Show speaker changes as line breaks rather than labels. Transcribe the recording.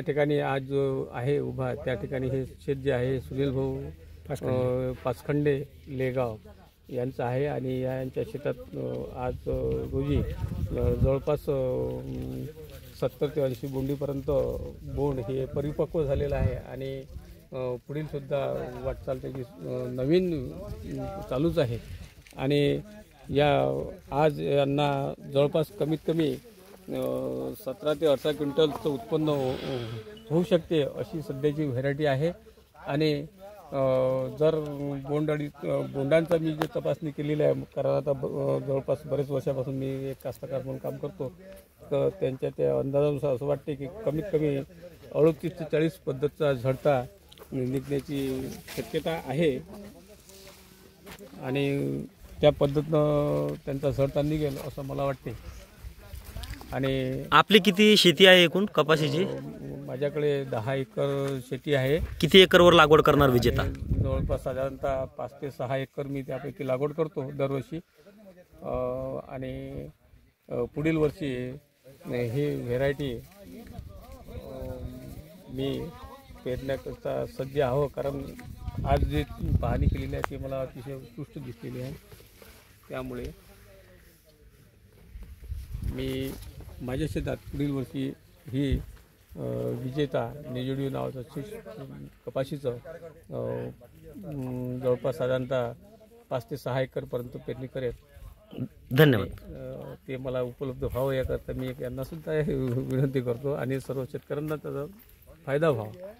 त्या ठिकाणी आज जो आहे उभा त्या ठिकाणी हे शेत जे आहे सुनील भाऊ पाचखंडे लेगाव यांचं आहे आणि यांच्या शेतात आज रोजी जवळपास 70 ते 80 बोंडीपर्यंत बोंड हे परिपक्व झालेलं आहे आणि पुढील सुद्धा वाटचाल त्याची नवीन चालूच आहे आणि या आज यांना जवळपास कमीत कमी 17 ते 18 क्विंटलचं उत्पन्न होऊ शकते अशी सध्याची व्हेरायटी आहे आणि जर बोंडांचा मी जे तपासणी केलेली आहे कारण आता जवळपास बरेच वर्षापासून मी एक कास्तकार म्हणून काम करतो तर त्यांच्या त्या अंदाजानुसार असं वाटते की कमीत कमी 38 ते 40 पद्धतचा झडता निघण्याची शक्यता आहे आणि त्या पद्धतीनं त्यांचा झडता निघेल असं मला वाटते। आणि
आपली किती शेती आहे एकूण कपाशीची?
माझ्याकडे 10 एकर शेती आहे।
किती एकरवर लागवड करणार विजेता?
जवळपास साधारणतः 5 ते 6 एकर मी त्यापैकी लागवड करतो दरवर्षी आणि पुढील वर्षी ही व्हेरायटी मी पेरण्याकरता सज्ज आहो कारण आज जी पाहणी केलेली आहे ती मला अतिशय उत्कृष्ट दिसलेली आहे। त्यामुळे मी माझ्या शेतात पुढील वर्षी ही विजेता निजोडी नावाचं कपाशीचं जवळपास साधारणतः 5 ते 6 एकरपर्यंत पेरणी करेल।
धन्यवाद।
ते मला उपलब्ध व्हावं याकरता मी यांना सुद्धा विनंती करतो आणि सर्व शेतकऱ्यांना त्याचा फायदा व्हावा।